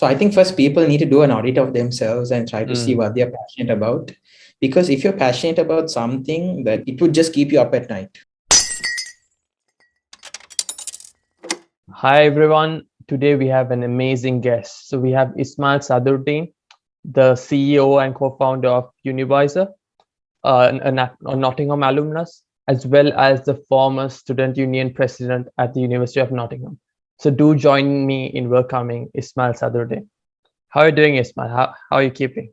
So I think first people need to do an audit of themselves and try to see what they're passionate about. Because if you're passionate about something, that it would just keep you up at night. Hi everyone. Today we have an amazing guest. So we have Ismail Sadurdeen, the CEO and co-founder of UNIVISER, a Nottingham alumnus, as well as the former student union president at the University of Nottingham. So do join me in welcoming Ismail Sadurdeen. How are you doing, Ismail? How are you keeping?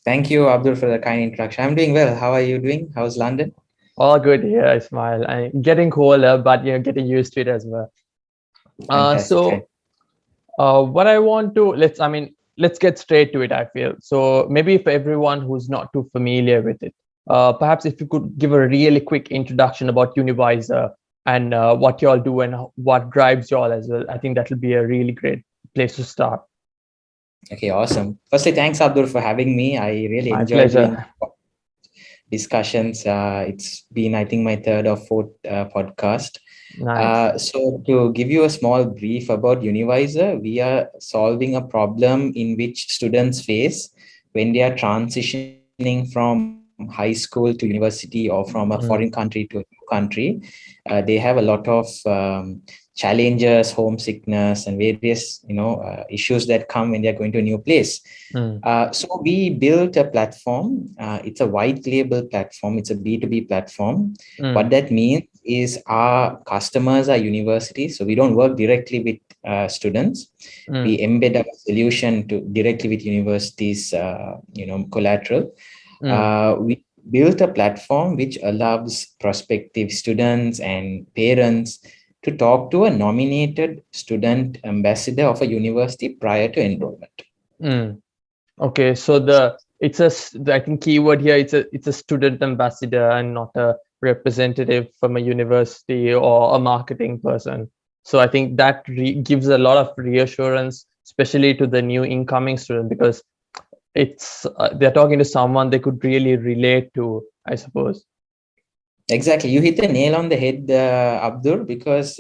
Thank you, Abdul, for the kind introduction. I'm doing well. How are you doing? How's London? All good here, Ismail. I'm getting colder, but you're getting used to it as well. Fantastic. What I want to let's get straight to it. I feel so. Maybe for everyone who's not too familiar with it, perhaps if you could give a really quick introduction about Univisor and what y'all do and what drives y'all as well. I think that will be a really great place to start. Okay, awesome. Firstly, thanks, Abdul, for having me. I really My enjoy doing pleasure. discussions. It's been, I think, my third or fourth podcast. Nice. So to give you a small brief about Univisor, we are solving a problem in which students face when they are transitioning from high school to university or from a foreign country to a new country. They have a lot of challenges, homesickness, and various issues that come when they are going to a new place. So we built a platform. It's a white label platform. It's a B2B platform. What that means is our customers are universities. So we don't work directly with students. We embed our solution directly with universities, collateral. We built a platform which allows prospective students and parents to talk to a nominated student ambassador of a university prior to enrollment. Okay, so I think keyword here, it's a student ambassador and not a representative from a university or a marketing person. So I think that gives a lot of reassurance, especially to the new incoming student, because they're talking to someone they could really relate to, I suppose. Exactly, you hit the nail on the head, Abdur, because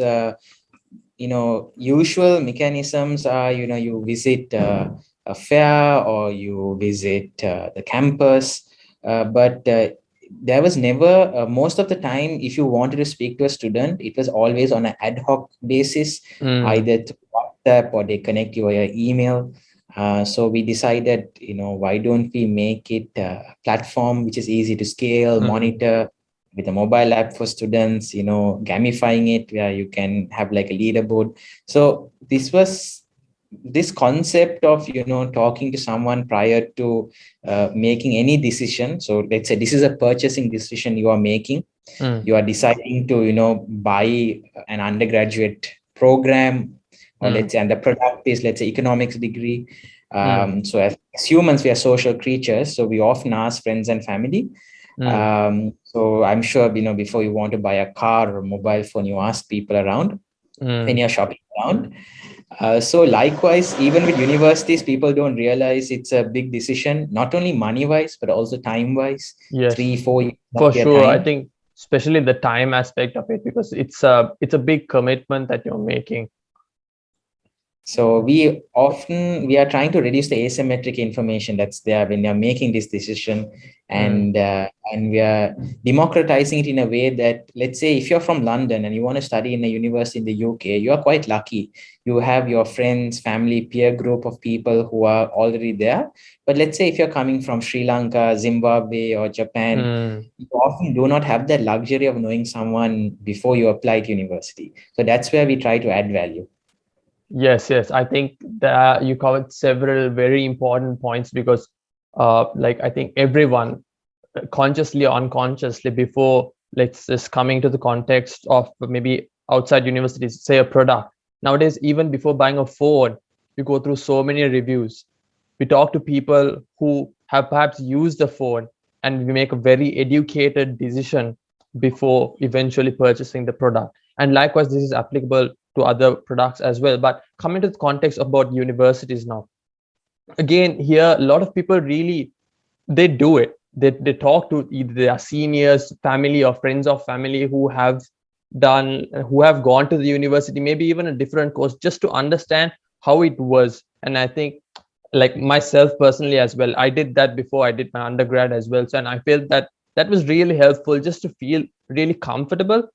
usual mechanisms are you visit a fair or you visit the campus, but there was never most of the time, if you wanted to speak to a student, it was always on an ad hoc basis, either through WhatsApp or they connect you via email. So we decided, why don't we make it a platform which is easy to scale, monitor, with a mobile app for students, gamifying it where you can have like a leaderboard. So this concept of, talking to someone prior to making any decision. So let's say this is a purchasing decision you are making. You are deciding to, buy an undergraduate program, or let's say, and the product is, let's say, economics degree. So as humans, we are social creatures. So we often ask friends and family. So I'm sure, before you want to buy a car or a mobile phone, you ask people around when you're shopping around. So likewise, even with universities, people don't realize it's a big decision, not only money-wise, but also time-wise. Yes, 3-4 years for sure. time. I think especially the time aspect of it, because it's a big commitment that you're making. So we are trying to reduce the asymmetric information that's there when you're making this decision, and we are democratizing it in a way that, let's say, if you're from London and you want to study in a university in the UK, you are quite lucky. You have your friends, family, peer group of people who are already there. But let's say if you're coming from Sri Lanka, Zimbabwe, or Japan, you often do not have that luxury of knowing someone before you apply to university. So that's where we try to add value. Yes. I think that you covered several very important points, because I think everyone, consciously or unconsciously, before, let's just coming to the context of maybe outside universities, say a product. Nowadays, even before buying a phone, we go through so many reviews. We talk to people who have perhaps used the phone, and we make a very educated decision before eventually purchasing the product. And likewise, this is applicable to other products as well. But coming to the context about universities now, again, here a lot of people really, they do it. They talk to either their seniors, family, or friends of family who have gone to the university, maybe even a different course, just to understand how it was, And I think, like myself personally as well, I did that before I did my undergrad as well. So, and I felt that that was really helpful, just to feel really comfortable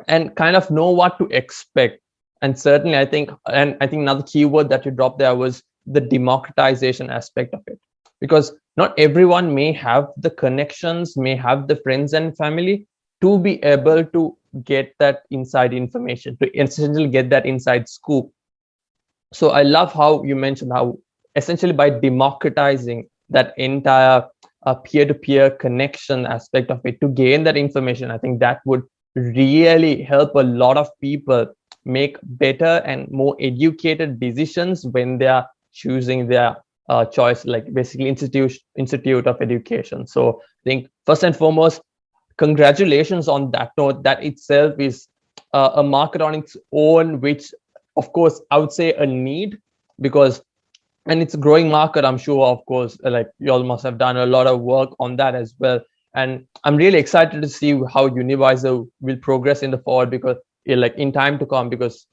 and kind of know what to expect. And certainly, I think another keyword that you dropped there was the democratization aspect of it, because not everyone may have the connections, may have the friends and family to be able to get that inside information, to essentially get that inside scoop. So I love how you mentioned how essentially by democratizing that entire peer-to-peer connection aspect of it to gain that information, I think that would really help a lot of people make better and more educated decisions when they are choosing their choice, like basically institute of education. So I think first and foremost, congratulations on that note. That itself is a market on its own, which of course I would say a need, because, and it's a growing market, I'm sure. Of course, like you all must have done a lot of work on that as well, and I'm really excited to see how Univisor will progress in the forward, because like in time to come, because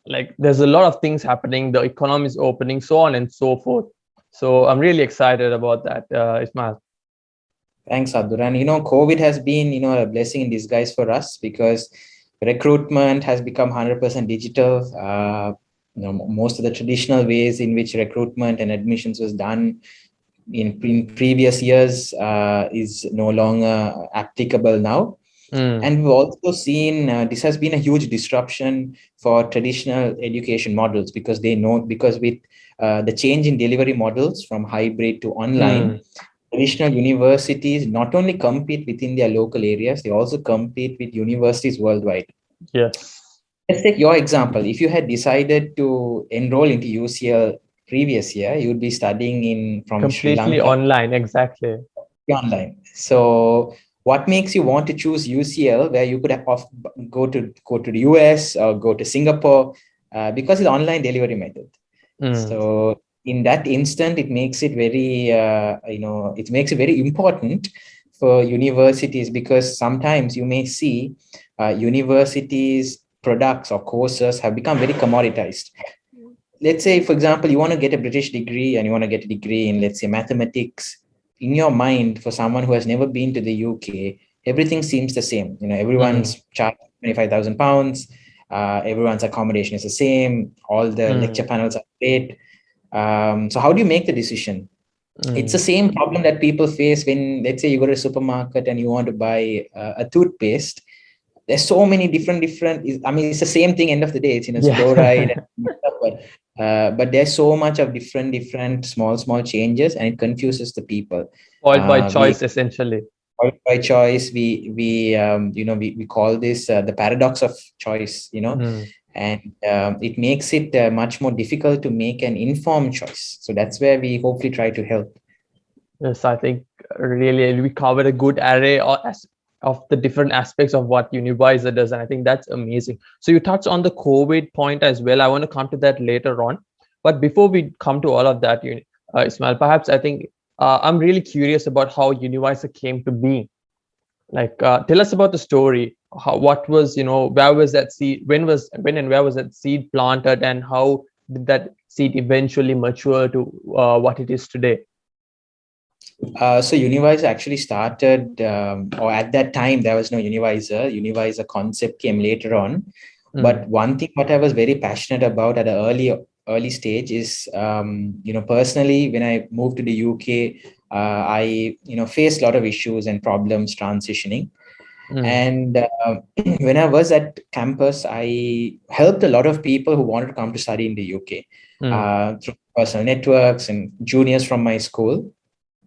like there's a lot of things happening, the economy is opening, so on and so forth. So I'm really excited about that, Ismail. Thanks, Abdur. And COVID has been a blessing in disguise for us, because recruitment has become 100% digital. Most of the traditional ways in which recruitment and admissions was done in previous years is no longer applicable now. And we've also seen this has been a huge disruption for traditional education models, because with the change in delivery models from hybrid to online, traditional universities not only compete within their local areas, they also compete with universities worldwide. Yes. Let's take your example. If you had decided to enroll into UCL previous year, you would be studying from Sri Completely Lanka. online, exactly. Online. So what makes you want to choose UCL, where you could have go to the US or go to Singapore, because it's online delivery method. So in that instant, it makes it very it makes it very important for universities, because sometimes you may see universities products or courses have become very commoditized. Let's say, for example, you want to get a British degree and you want to get a degree in, let's say, mathematics. In your mind, for someone who has never been to the UK, everything seems the same. Everyone's charged £25,000. Everyone's accommodation is the same. All the lecture panels are paid. So how do you make the decision? It's the same problem that people face when, let's say, you go to a supermarket and you want to buy a toothpaste. There's so many different. I mean, it's the same thing. End of the day, it's fluoride. But there's so much of different small changes, and it confuses the people. Spoiled by choice, essentially. Spoiled by choice. We call this the paradox of choice. And it makes it much more difficult to make an informed choice. So that's where we hopefully try to help. Yes, I think really we covered a good array of the different aspects of what Univisor does, and I think that's amazing. So you touched on the COVID point as well. I want to come to that later on, but before we come to all of that, Ismail, perhaps I think I'm really curious about how Univisor came to be. Like, tell us about the story. What was, where was that seed? When and where was that seed planted, and how did that seed eventually mature to what it is today? So Univisor actually started, or at that time there was no Univisor. Univisor concept came later on. But one thing what I was very passionate about at an early stage is, personally, when I moved to the UK, I faced a lot of issues and problems transitioning. And when I was at campus, I helped a lot of people who wanted to come to study in the UK through personal networks and juniors from my school.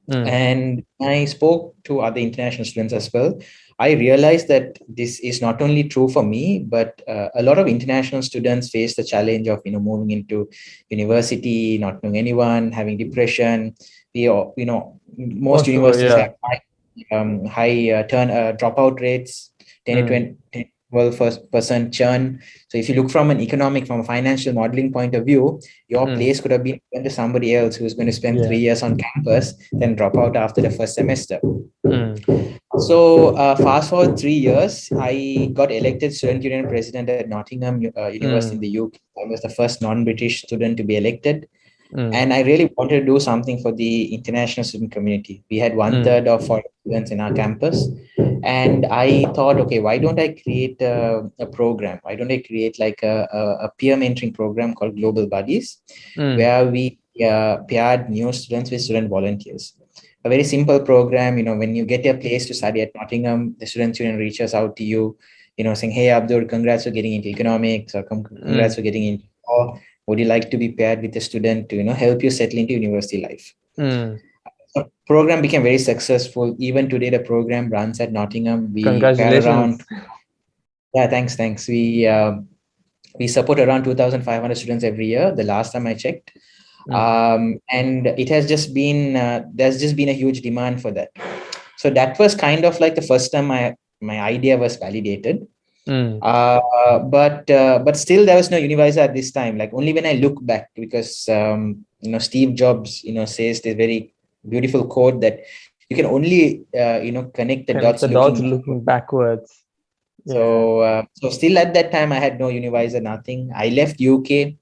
And I spoke to other international students as well. I realized that this is not only true for me, but a lot of international students face the challenge of moving into university, not knowing anyone, having depression. Most universities have high dropout rates, 10 to 12% churn. So if you look from a financial modeling point of view, your place could have been given to somebody else who's going to spend 3 years on campus, then drop out after the first semester. So fast forward 3 years, I got elected student union president at Nottingham University in the UK. I was the first non-British student to be elected, and I really wanted to do something for the international student community. We had one third of foreign students in our campus, and I thought, okay, why don't I create a program? Why don't I create like a peer mentoring program called Global Buddies, where we paired new students with student volunteers. A very simple program. When you get a place to study at Nottingham, the students union reaches out to you, saying, "Hey, Abdul, congrats for getting into economics, or congrats for getting into law. Would you like to be paired with a student to help you settle into university life?" The program became very successful. Even today, the program runs at Nottingham. We pair Congratulations. around. Yeah, thanks. We support around 2,500 students every year. The last time I checked, and it has just been there's just been a huge demand for that. So that was kind of like the first time my idea was validated. But still there was no Univisor at this time. Like only when I look back, because Steve Jobs says this very beautiful quote that you can only connect the Connect dots the dots looking. looking backwards. So still at that time I had no Univisor, nothing. I left UK.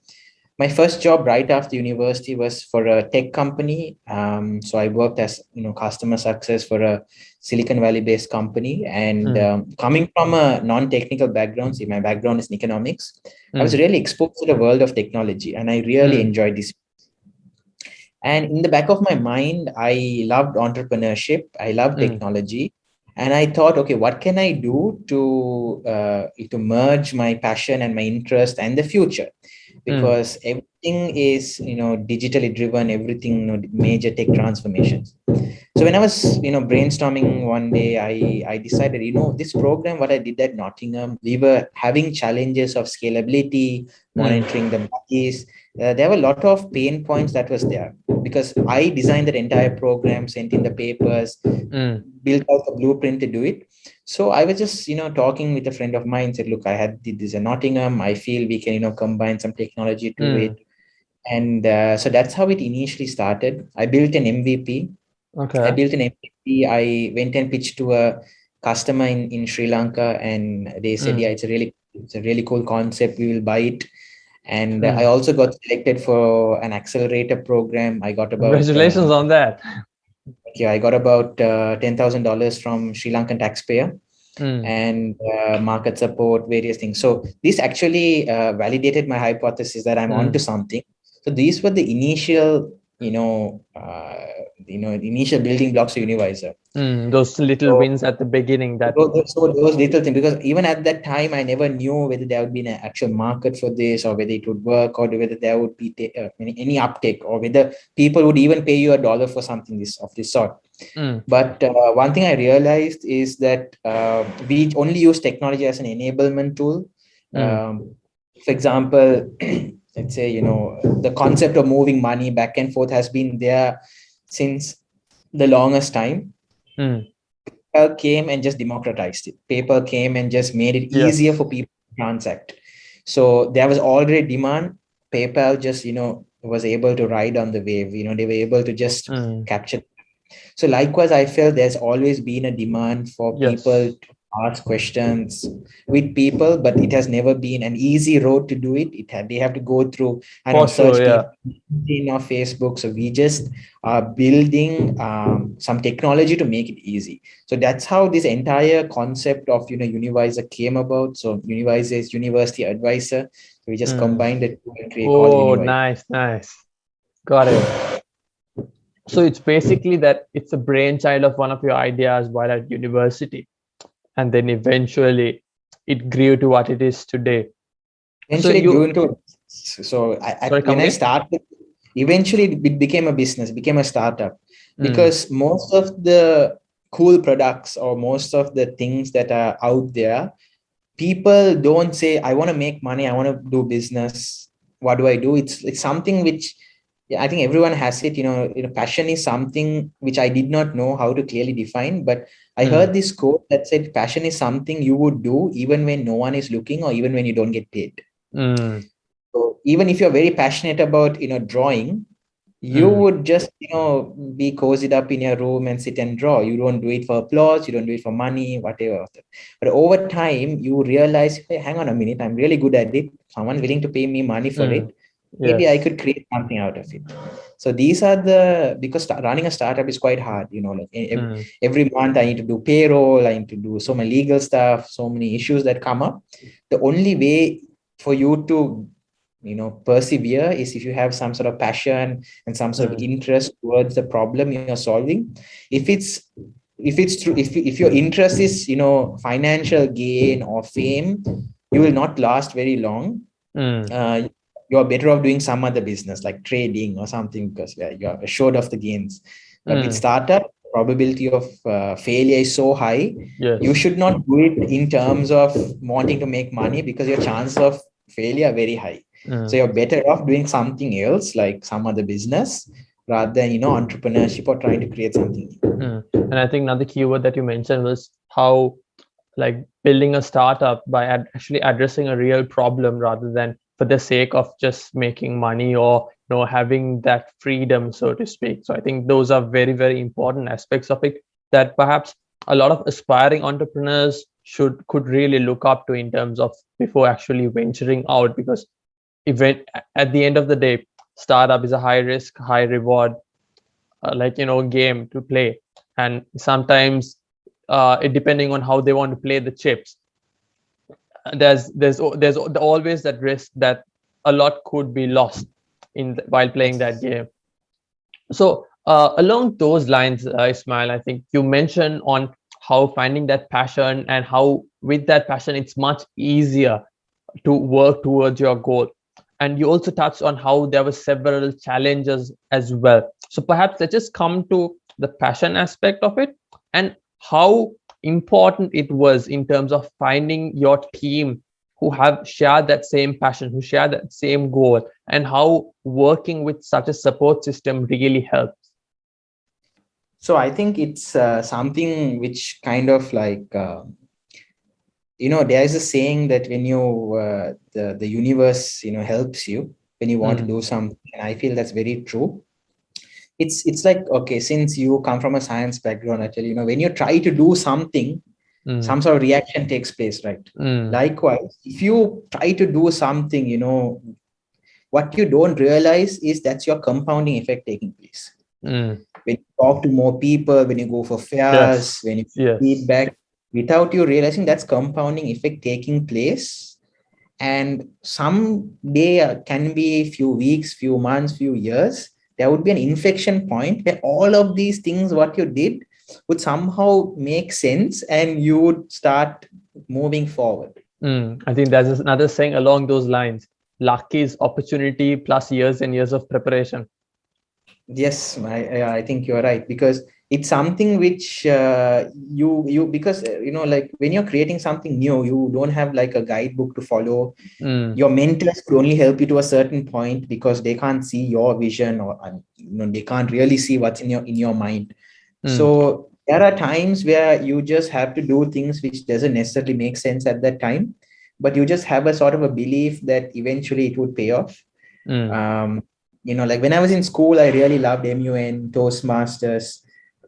My first job right after university was for a tech company. So I worked as customer success for a Silicon Valley based company. And coming from a non-technical background, see, my background is in economics. I was really exposed to the world of technology, and I really enjoyed this. And in the back of my mind, I loved entrepreneurship. I loved technology. And I thought, okay, what can I do to merge my passion and my interest and the future? Because everything is digitally driven, everything major tech transformations. So when I was brainstorming one day, I decided this program what I did at Nottingham, we were having challenges of scalability, monitoring the bodies. There were a lot of pain points that was there, because I designed that entire program, sent in the papers, built out the blueprint to do it. So I was just talking with a friend of mine, said, look, did this in Nottingham. I feel we can combine some technology to it. And so that's how it initially started. I built an MVP. I built an MVP. I went and pitched to a customer in Sri Lanka, and they said, yeah, it's a really cool concept. We will buy it. And I also got selected for an accelerator program. I got about congratulations on that. I got about $10,000 from Sri Lankan taxpayer, and market support, various things. So this actually validated my hypothesis that I'm onto something. So these were the initial, initial building blocks of Univisor. Those little wins at the beginning. So those little things, because even at that time, I never knew whether there would be an actual market for this, or whether it would work, or whether there would be any uptake, or whether people would even pay you $1 for something of this sort. But one thing I realized is that we only use technology as an enablement tool. For example, let's say, the concept of moving money back and forth has been there since the longest time. PayPal came and just democratized it. PayPal came and just made it easier for people to transact. So there was already demand. PayPal just, was able to ride on the wave. They were able to just capture. So likewise, I felt there's always been a demand for people to ask questions with people, but it has never been an easy road to do it. They have to go through, search people or Facebook. So we just are building some technology to make it easy. So that's how this entire concept of Univisor came about. So Univisor is University Advisor. So we just combined it and create called Univisor. Nice. Got it. So it's basically that it's a brainchild of one of your ideas while at university, and then eventually it grew to what it is today. Eventually, when I started, eventually it became a business, became a startup, because most of the cool products or most of the things that are out there, people don't say, I want to make money, I want to do business. What do I do? It's something which I think everyone has it. Passion is something which I did not know how to clearly define, but I heard this quote that said, passion is something you would do even when no one is looking, or even when you don't get paid. So even if you're very passionate about, drawing, You would just, be cozied up in your room and sit and draw. You don't do it for applause, you don't do it for money, whatever. But over time, you realize, hey, hang on a minute, I'm really good at it. Someone willing to pay me money for it. Maybe I Yes. could create something out of it. So these are because running a startup is quite hard, like every month I need to do payroll, I need to do so many legal stuff, so many issues that come up. The only way for you to persevere is if you have some sort of passion and some sort of interest towards the problem you're solving. If it's true, if your interest is financial gain or fame, you will not last very long. You're better off doing some other business like trading or something, because you're assured of the gains. But with startup, probability of failure is so high. Yes. You should not do it in terms of wanting to make money, because your chances of failure are very high. So you're better off doing something else, like some other business, rather than entrepreneurship or trying to create something new. And I think another keyword that you mentioned was how, like, building a startup by actually addressing a real problem rather than for the sake of just making money or having that freedom, so to speak. So I think those are very, very important aspects of it that perhaps a lot of aspiring entrepreneurs could really look up to in terms of before actually venturing out, because at the end of the day, startup is a high risk, high reward game to play. And sometimes it depending on how they want to play the chips, there's always that risk that a lot could be lost while playing that game. So along those lines, Ismail, I think you mentioned on how finding that passion, and how with that passion it's much easier to work towards your goal. And you also touched on how there were several challenges as well. So perhaps let's just come to the passion aspect of it, and how important it was in terms of finding your team who have shared that same passion, who share that same goal, and how working with such a support system really helps. So I think it's something which kind of like, there is a saying that when the universe, helps you when you want to do something. And I feel that's very true. It's like, okay, since you come from a science background, actually, when you try to do something, some sort of reaction takes place, right? Likewise, if you try to do something, what you don't realize is that's your compounding effect taking place. When you talk to more people, when you go for fairs, when you feedback, without you realizing, that's compounding effect taking place. And someday can be few weeks, few months, few years, there would be an inflection point where all of these things, what you did, would somehow make sense and you would start moving forward. I think there's another saying along those lines: luck is opportunity plus years and years of preparation. Yes, I think you're right, because it's something which because like when you're creating something new, you don't have like a guidebook to follow. Your mentors could only help you to a certain point, because they can't see your vision, or they can't really see what's in your mind. So there are times where you just have to do things which doesn't necessarily make sense at that time, but you just have a sort of a belief that eventually it would pay off. Like when I was in school, I really loved MUN, Toastmasters,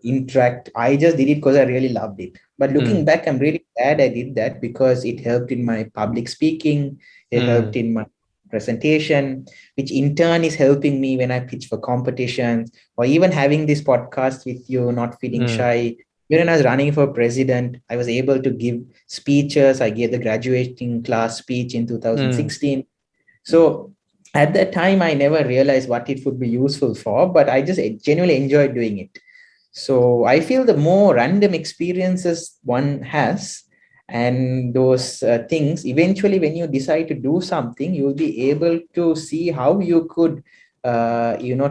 Interact. I just did it because I really loved it. But looking back, I'm really glad I did that, because it helped in my public speaking. It helped in my presentation, which in turn is helping me when I pitch for competitions, or even having this podcast with you, not feeling shy. Even when I was running for president, I was able to give speeches. I gave the graduating class speech in 2016. So at that time, I never realized what it would be useful for, but I just genuinely enjoyed doing it. So I feel the more random experiences one has, and those things, eventually when you decide to do something, you'll be able to see how you could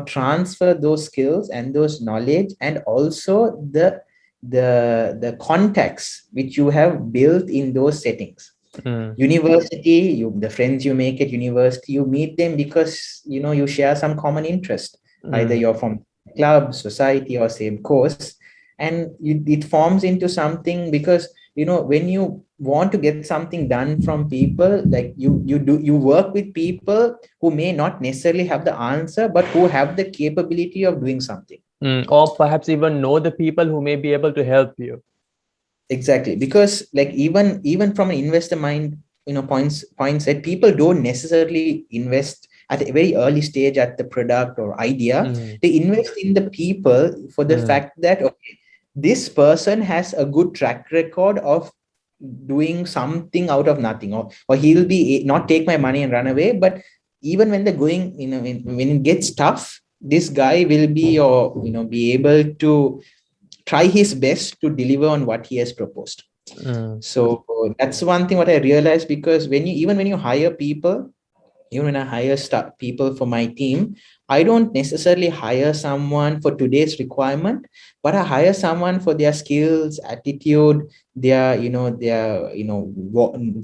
transfer those skills and those knowledge, and also the context which you have built in those settings. University, the friends you make at university, you meet them because you share some common interest. Either you're from club, society, or same course, and it forms into something, because when you want to get something done from people, like you work with people who may not necessarily have the answer, but who have the capability of doing something. Or perhaps even know the people who may be able to help you. Exactly, because like even from an investor mind, points that people don't necessarily invest at a very early stage at the product or idea. They invest in the people for the fact that, okay, this person has a good track record of doing something out of nothing, or he'll be not take my money and run away, but even when they're going, when it gets tough, this guy will be, or be able to try his best to deliver on what he has proposed. So that's one thing what I realized, because when you hire people, even when I hire people for my team, I don't necessarily hire someone for today's requirement, but I hire someone for their skills, attitude, their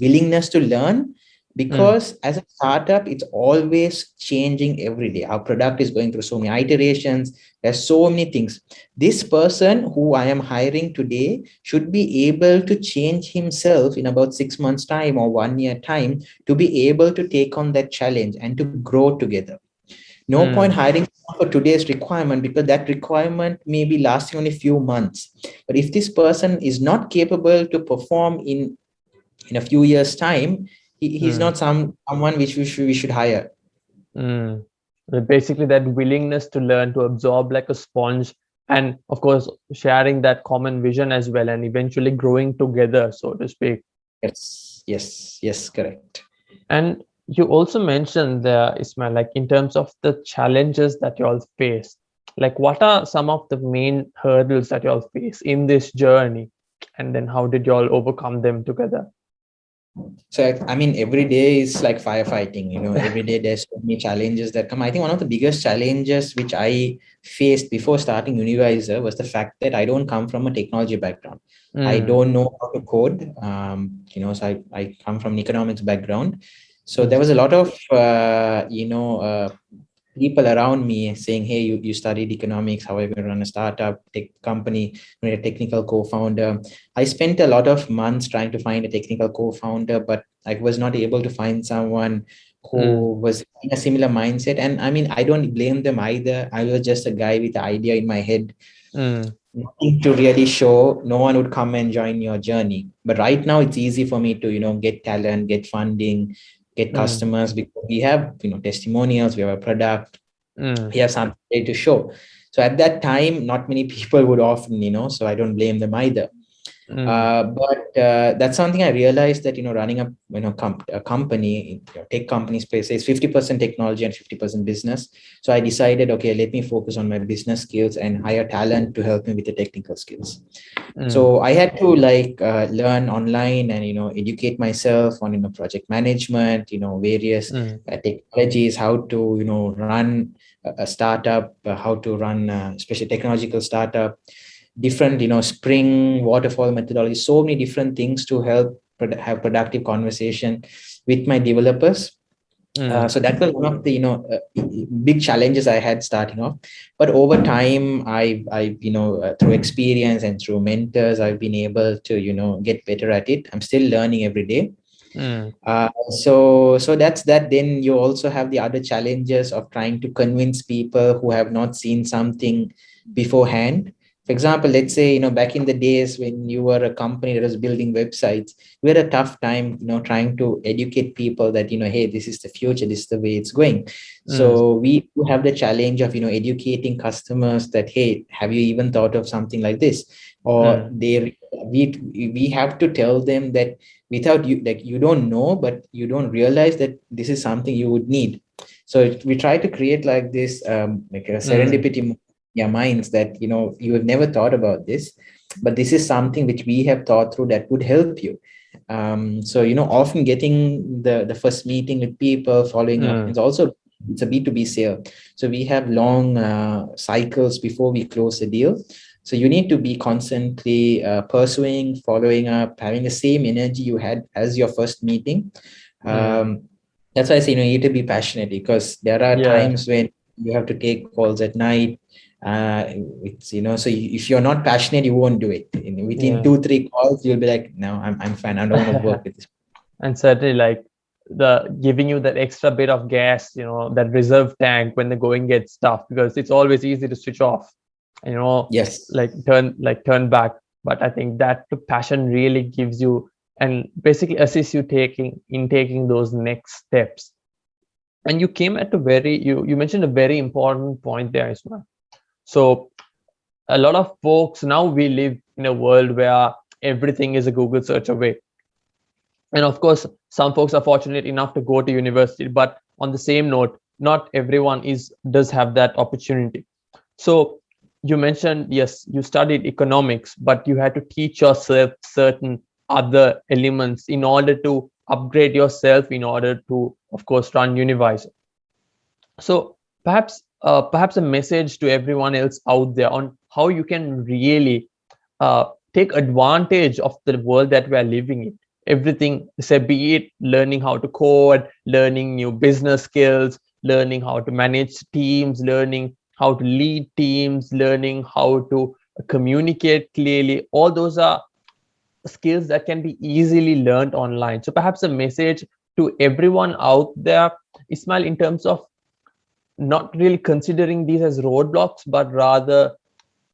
willingness to learn. Because as a startup, it's always changing every day. Our product is going through so many iterations. There's so many things. This person who I am hiring today should be able to change himself in about 6 months' time or 1 year time, to be able to take on that challenge and to grow together. No point hiring for today's requirement, because that requirement may be lasting only a few months. But if this person is not capable to perform in a few years' time, he's not someone which we should hire. Basically, that willingness to learn, to absorb like a sponge, and of course, sharing that common vision as well, and eventually growing together, so to speak. Yes, correct. And you also mentioned there, Ismail, like in terms of the challenges that you all face, like what are some of the main hurdles that you all face in this journey? And then how did you all overcome them together? So, I mean, every day is like firefighting, every day there's so many challenges that come. I think one of the biggest challenges which I faced before starting Univisor was the fact that I don't come from a technology background. I don't know how to code, so I come from an economics background. So there was a lot of, people around me saying, hey, you studied economics, how are you going to run a startup, tech company, a technical co-founder. I spent a lot of months trying to find a technical co-founder, but I was not able to find someone who was in a similar mindset. And I mean, I don't blame them either. I was just a guy with an idea in my head, nothing to really show. No one would come and join your journey. But right now it's easy for me to, get talent, get funding, get customers, because we have, testimonials, we have a product, we have something to show. So at that time, not many people would often, so I don't blame them either. But that's something I realized, that running a company, tech company space is 50% technology and 50% business. So I decided, okay, let me focus on my business skills and hire talent to help me with the technical skills. So I had to learn online and educate myself on project management, various technologies, how to run a startup, how to run especially technological startup, different spring waterfall methodology, so many different things to help have productive conversation with my developers. So that was one of the big challenges I had starting off. But over time, I through experience and through mentors, I've been able to get better at it. I'm still learning every day. So that's that. Then you also have the other challenges of trying to convince people who have not seen something beforehand. For example, let's say, back in the days when you were a company that was building websites, we had a tough time, trying to educate people that, hey, this is the future, this is the way it's going. So we do have the challenge of, educating customers that, hey, have you even thought of something like this? Or we have to tell them that without you, like, you don't know, but you don't realize that this is something you would need. So we try to create like this, like a serendipity your minds, that you have never thought about this, but this is something which we have thought through that would help you. So often getting the first meeting with people, following up, it's a B2B sale, so we have long cycles before we close the deal. So you need to be constantly pursuing, following up, having the same energy you had as your first meeting. That's why I say you need to be passionate, because there are times when you have to take calls at night. It's, so if you're not passionate, you won't do it. Within Yeah. 2-3 calls, you'll be like, no, I'm fine. I don't want to work with this. And certainly, like, the giving you that extra bit of gas, that reserve tank when the going gets tough, because it's always easy to switch off, and Yes. turn back. But I think that the passion really gives you and basically assists you taking those next steps. And you came at a very you mentioned a very important point there, Ismail. So a lot of folks, now we live in a world where everything is a Google search away. And of course, some folks are fortunate enough to go to university, but on the same note, not everyone does have that opportunity. So you mentioned, yes, you studied economics, but you had to teach yourself certain other elements in order to upgrade yourself, in order to, of course, run Univisor. So perhaps a message to everyone else out there on how you can really take advantage of the world that we are living in. Everything, say, be it learning how to code, learning new business skills, learning how to manage teams, learning how to lead teams, learning how to communicate clearly. All those are skills that can be easily learned online. So perhaps a message to everyone out there, Ismail, in terms of not really considering these as roadblocks, but rather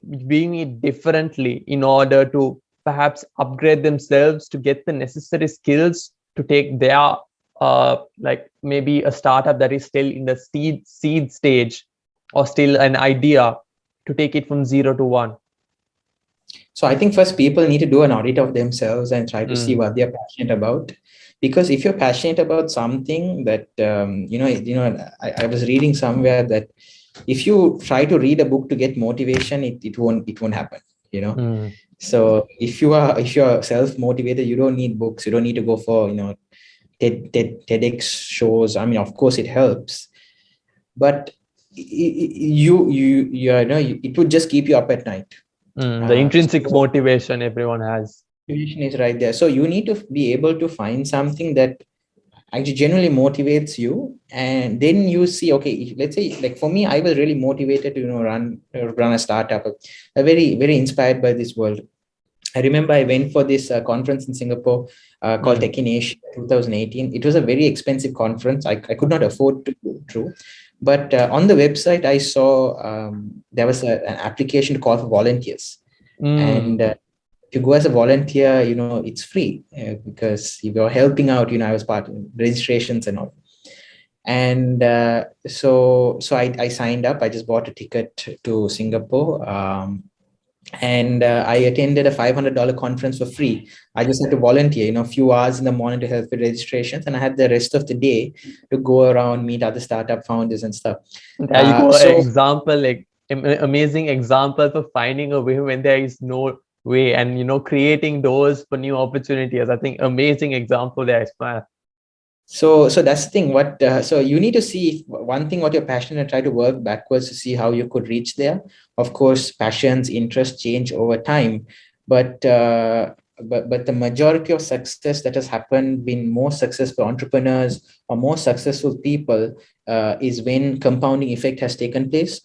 viewing it differently in order to perhaps upgrade themselves to get the necessary skills to take their like maybe a startup that is still in the seed stage, or still an idea, to take it from 0 to 1. So I think first people need to do an audit of themselves and try to see what they're passionate about. Because if you're passionate about something that, I was reading somewhere that if you try to read a book to get motivation, it won't happen, So if you're self-motivated, you don't need books. You don't need to go for, TEDx shows. I mean, of course it helps, but it would just keep you up at night. The intrinsic motivation everyone has. Motivation is right there. So you need to be able to find something that actually genuinely motivates you, and then you see, okay, let's say, like for me, I was really motivated to run a startup, a very, very inspired by this world. I remember I went for this conference in Singapore called Tech in Asia 2018. It was a very expensive conference. I could not afford to go through. But on the website, I saw there was an application to call for volunteers. And if you go as a volunteer, it's free because you're helping out. I was part of registrations and all. And so I signed up. I just bought a ticket to Singapore. And I attended a $500 conference for free. I just had to volunteer, a few hours in the morning to help with registrations, and I had the rest of the day to go around, meet other startup founders and stuff. There you go. Example, like amazing example for finding a way when there is no way, and creating doors for new opportunities. I think amazing example there, Ismail. So that's the thing. So you need to see one thing what you're passionate and try to work backwards to see how you could reach there. Of course, passions, interests change over time, but the majority of success that has happened, been more successful entrepreneurs or more successful people, is when compounding effect has taken place.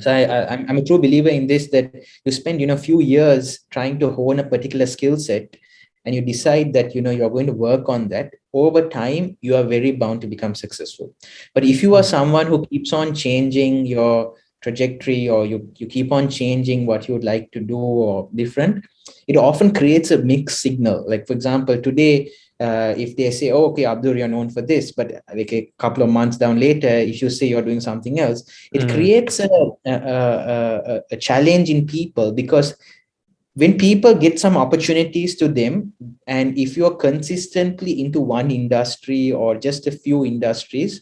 So I'm a true believer in this, that you spend a few years trying to hone a particular skill set, and you decide that you're going to work on that. Over time, you are very bound to become successful. But if you are someone who keeps on changing your trajectory, or you keep on changing what you would like to do or different, it often creates a mixed signal. Like, for example, today, if they say, oh, okay, Abdur, you're known for this, but like a couple of months down later, if you say you're doing something else, it creates a challenge in people, because when people get some opportunities to them, and if you're consistently into one industry or just a few industries,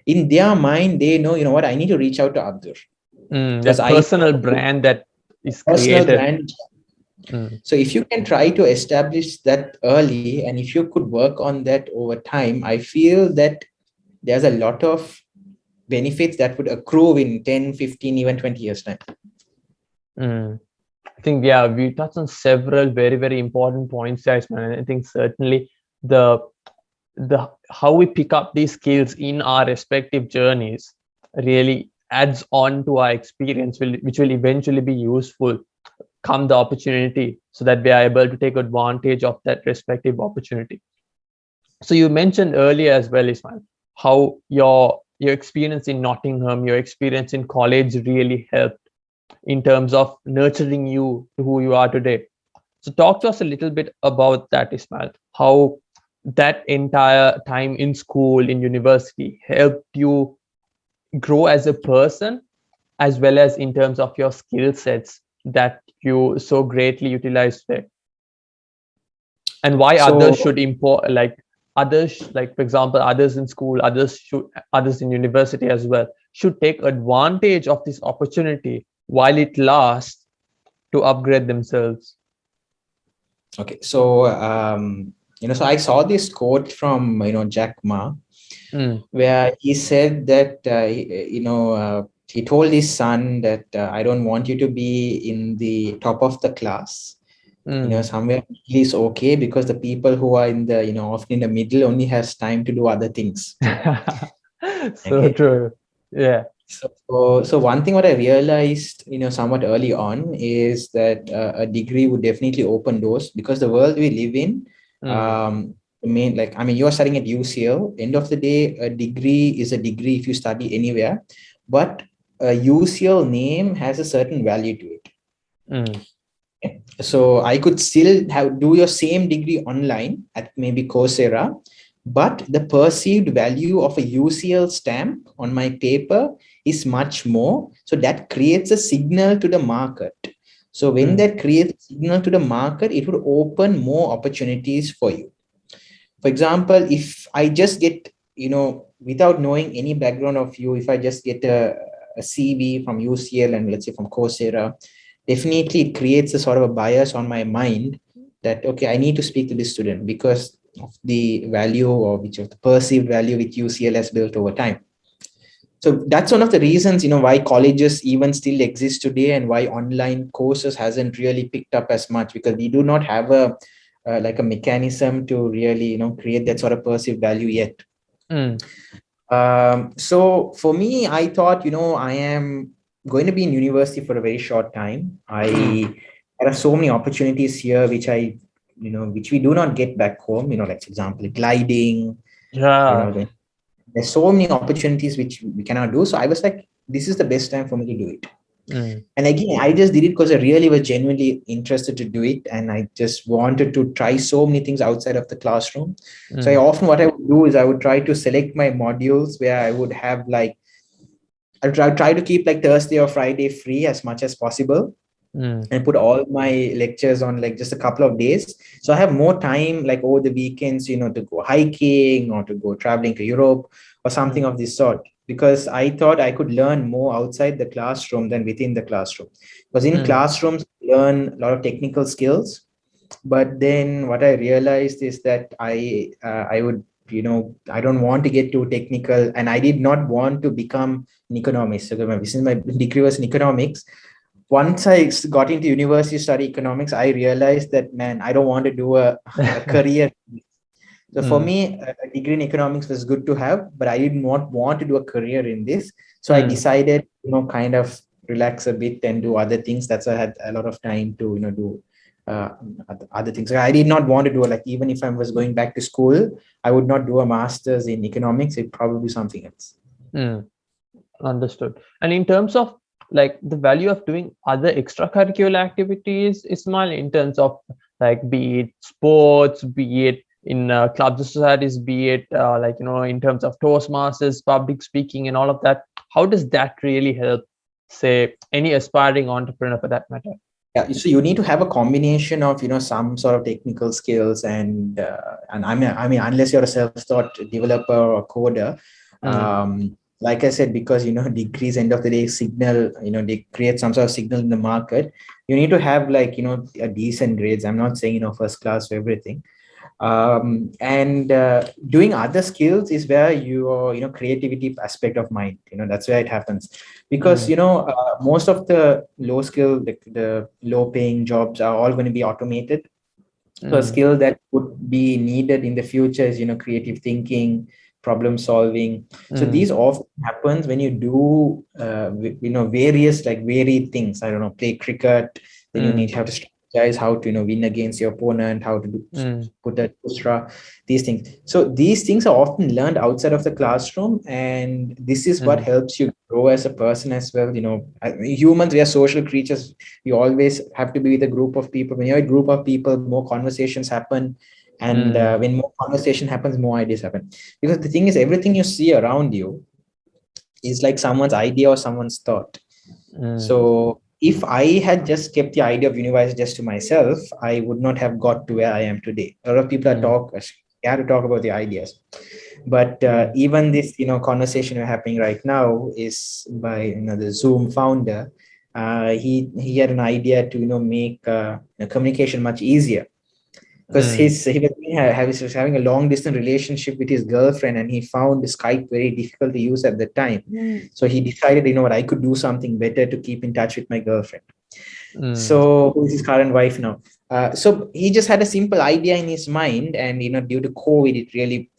in their mind, they know, what, I need to reach out to Abdur. That personal brand that is personal created. brand. So if you can try to establish that early, and if you could work on that over time, I feel that there's a lot of benefits that would accrue in 10, 15, even 20 years time. I think, yeah, we touched on several very, very important points, guys, man. I think certainly the how we pick up these skills in our respective journeys really adds on to our experience, which will eventually be useful come the opportunity, so that we are able to take advantage of that respective opportunity. So you mentioned earlier as well, Ismail, how your experience in Nottingham, your experience in college really helped in terms of nurturing you to who you are today. So talk to us a little bit about that, Ismail. How that entire time in school, in university, helped you grow as a person, as well as in terms of your skill sets that you so greatly utilize today, and why others So should import, like others, like for example, others in school, others in university as well, should take advantage of this opportunity while it lasts to upgrade themselves. okay, so so I saw this quote from Jack Ma, Mm, where he said that he told his son that I don't want you to be in the top of the class. mm. Somewhere middle is okay, because the people who are in the often in the middle only has time to do other things. So Okay. true. Yeah. So one thing what I realized, somewhat early on, is that a degree would definitely open doors, because the world we live in, Mm, you are studying at UCL. End of the day, a degree is a degree if you study anywhere, but a UCL name has a certain value to it. mm, So I could still do your same degree online at maybe Coursera, but the perceived value of a UCL stamp on my paper is much more. So that creates a signal to the market. So when mm, that creates a signal to the market, it would open more opportunities for you. For example, if I just get, without knowing any background of you, if I just get a CV from UCL and let's say from Coursera, definitely it creates a sort of a bias on my mind that, okay, I need to speak to this student because of the value, or which of the perceived value which UCL has built over time. So that's one of the reasons, why colleges even still exist today, and why online courses hasn't really picked up as much, because we do not have a like a mechanism to really, create that sort of perceived value yet. mm, So for me, I thought, I am going to be in university for a very short time. mm. There are so many opportunities here, which we do not get back home, like for example, gliding, you Yeah. know, there's so many opportunities which we cannot do. So I was like, this is the best time for me to do it. Mm, And again, I just did it because I really was genuinely interested to do it. And I just wanted to try so many things outside of the classroom. So mm, what I would do is I would try to select my modules where I would have like, try to keep like Thursday or Friday free as much as possible, mm, and put all my lectures on like just a couple of days. So I have more time like over the weekends, to go hiking or to go traveling to Europe or something mm, of this sort. Because I thought I could learn more outside the classroom than within the classroom. Because in mm, classrooms, you learn a lot of technical skills. But then what I realized is that I would, I don't want to get too technical, and I did not want to become an economist. So since my degree was in economics, once I got into university to study economics, I realized that, man, I don't want to do a career. So for mm, me, a degree in economics was good to have, but I did not want to do a career in this. So I mm. decided, kind of relax a bit and do other things. That's why I had a lot of time to, do uh, other things. I did not want to do, like, even if I was going back to school, I would not do a master's in economics. It'd probably be something else. Mm. Understood. And in terms of like the value of doing other extracurricular activities, Ismail, in terms of like be it sports, be it in clubs or societies, be it in terms of Toastmasters, public speaking, and all of that, how does that really help, say, any aspiring entrepreneur for that matter? Yeah, so you need to have a combination of some sort of technical skills, and I mean unless you're a self-taught developer or coder, Mm, like I said, because degrees end of the day signal, they create some sort of signal in the market. You need to have like a decent grades. I'm not saying first class for everything, and doing other skills is where your creativity aspect of mind, that's where it happens. Because mm, most of the low skill, the low paying jobs are all going to be automated. So a mm, skill that would be needed in the future is creative thinking, problem solving. So these often happens when you do various like varied things. I don't know, play cricket, then you need to have to strategize how to win against your opponent, how to put a extra, these things. So these things are often learned outside of the classroom, and this is what helps you grow as a person as well. Humans, we are social creatures. We always have to be with a group of people. When you're a group of people, more conversations happen, and when more conversation happens, more ideas happen. Because the thing is, everything you see around you is like someone's idea or someone's thought. So if I had just kept the idea of Univisor just to myself, I would not have got to where I am today. A lot of people are scared to talk about the ideas. But even this, conversation we're having right now is by the Zoom founder. He had an idea to make communication much easier, because he was having a long distance relationship with his girlfriend, and he found Skype very difficult to use at the time. So he decided, I could do something better to keep in touch with my girlfriend. So who is his current wife now? So he just had a simple idea in his mind, and due to COVID, it really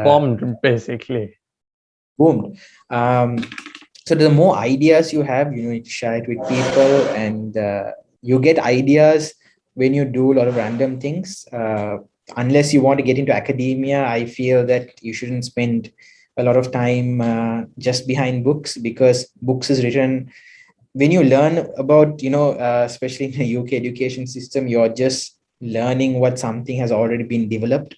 bombed basically. Boomed. So the more ideas you have, you need to share it with people, and you get ideas when you do a lot of random things. Unless you want to get into academia, I feel that you shouldn't spend a lot of time just behind books, because books is written. When you learn about, especially in the UK education system, you're just learning what something has already been developed.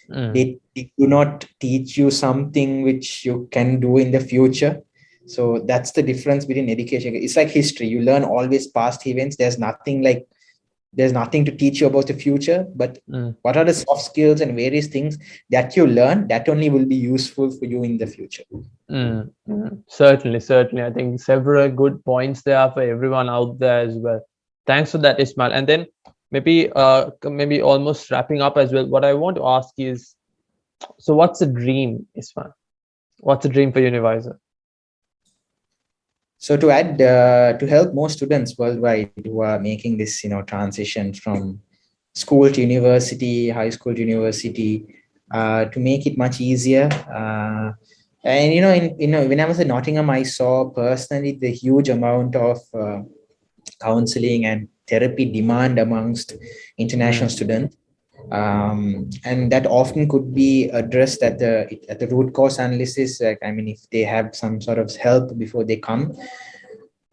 They do not teach you something which you can do in the future. So that's the difference between education. It's like history. You learn always past events. There's nothing to teach you about the future. But what are the soft skills and various things that you learn that only will be useful for you in the future? Certainly. I think several good points there for everyone out there as well. Thanks for that, Ismail. And then maybe almost wrapping up as well, what I want to ask is, so what's the dream, Ismail? What's the dream for Univisor? So to add, to help more students worldwide who are making this, transition from school to university, high school to university, to make it much easier. And when I was in Nottingham, I saw personally the huge amount of counseling and therapy demand amongst international students. And that often could be addressed at the root cause analysis. If they have some sort of help before they come.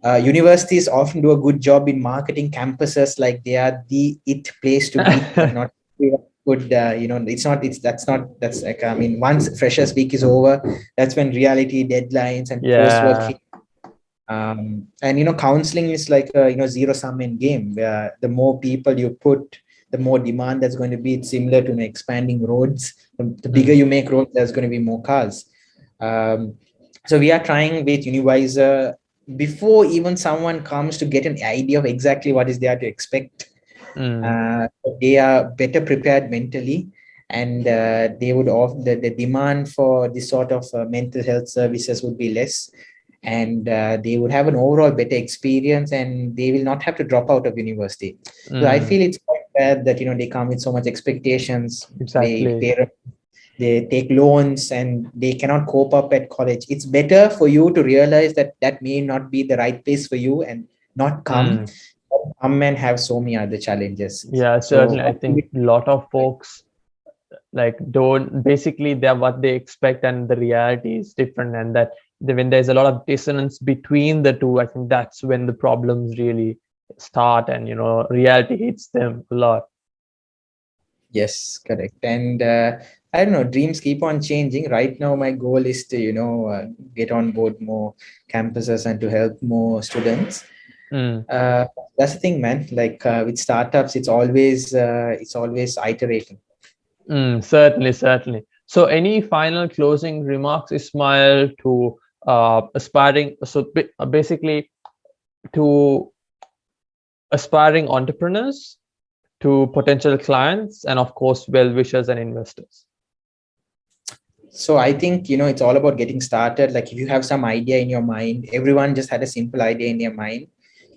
Universities often do a good job in marketing campuses like they are the place to be, but not good. Once Freshers Week is over, that's when reality, deadlines, and coursework hit. And counseling is like a zero-sum game, where the more people you put, the more demand that's going to be. It's similar to expanding roads. The bigger you make roads, there's going to be more cars. So we are trying with Univisor, before even someone comes to get an idea of exactly what is there to expect, they are better prepared mentally, and they would the demand for this sort of mental health services would be less, and they would have an overall better experience, and they will not have to drop out of university. So I feel it's quite bad that they come with so much expectations. Exactly. They take loans and they cannot cope up at college. It's better for you to realize that that may not be the right place for you and not come and have so many other challenges. Yeah, certainly. I think a lot of folks don't, basically they're what they expect and the reality is different, and that when there's a lot of dissonance between the two, I think that's when the problems really start, and reality hits them a lot. Yes, correct. And I don't know, dreams keep on changing. Right now, my goal is to, get on board more campuses and to help more students. That's the thing, man. With startups, it's always iterating. Certainly. So any final closing remarks, Ismail, to basically to aspiring entrepreneurs, to potential clients, and of course, well-wishers and investors? So I think, it's all about getting started. Like if you have some idea in your mind, everyone just had a simple idea in their mind.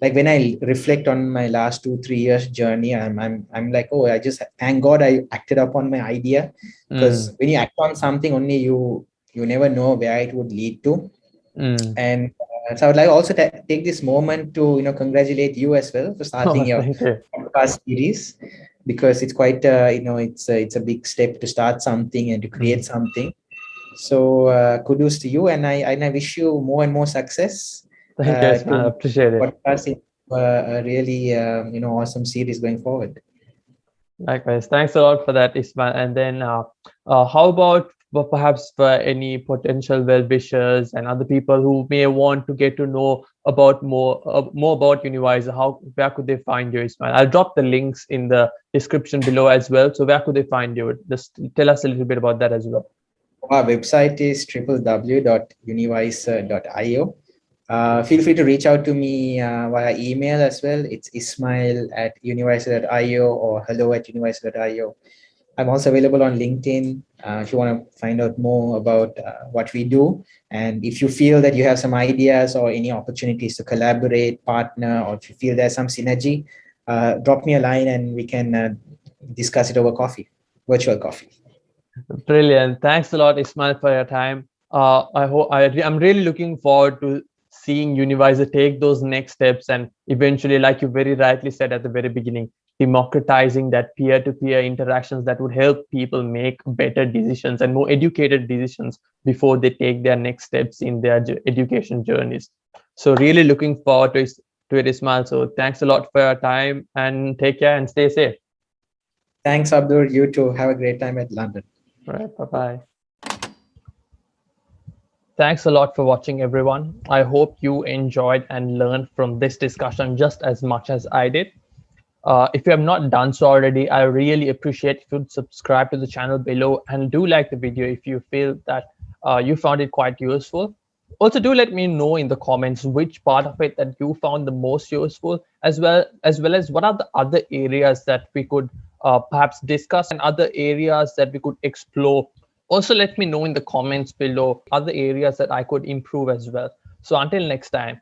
like when I reflect on my last 2 3 years journey, I'm like, oh, I just thank God I acted upon my idea, because Mm. when you act on something, only you never know where it would lead to. Mm. And so I would like also take this moment to congratulate you as well for Oh, starting your thank you. podcast series, because it's quite it's a big step to start something and to create Mm. something. So kudos to you, and I wish you more and more success Thank you, to Ismail. I appreciate it. podcast in a really awesome series going forward. Likewise. Thanks a lot for that, Ismail. And then, how about perhaps for any potential well-wishers and other people who may want to get to know about more about Univisor? Where could they find you, Ismail? I'll drop the links in the description below as well. So where could they find you? Just tell us a little bit about that as well. Our website is www.univisor.io. Feel free to reach out to me via email as well. It's ismail@univisor.io or hello@univisor.io. I'm also available on LinkedIn if you want to find out more about what we do. And if you feel that you have some ideas or any opportunities to collaborate, partner, or if you feel there's some synergy, drop me a line and we can discuss it over coffee, virtual coffee. Brilliant. Thanks a lot, Ismail, for your time. I'm really looking forward to seeing Univisor take those next steps and eventually, like you very rightly said at the very beginning, democratizing that peer-to-peer interactions that would help people make better decisions and more educated decisions before they take their next steps in their education journeys. So really looking forward to it, Ismail. So thanks a lot for your time and take care and stay safe. Thanks, Abdur. You too. Have a great time at London. All right. Bye-bye. Thanks a lot for watching, everyone. I hope you enjoyed and learned from this discussion just as much as I did. If you have not done so already, I really appreciate if you'd subscribe to the channel below and do like the video if you feel that you found it quite useful. Also, do let me know in the comments which part of it that you found the most useful, as well as what are the other areas that we could perhaps discuss and other areas that we could explore. Also, let me know in the comments below other areas that I could improve as well. So until next time,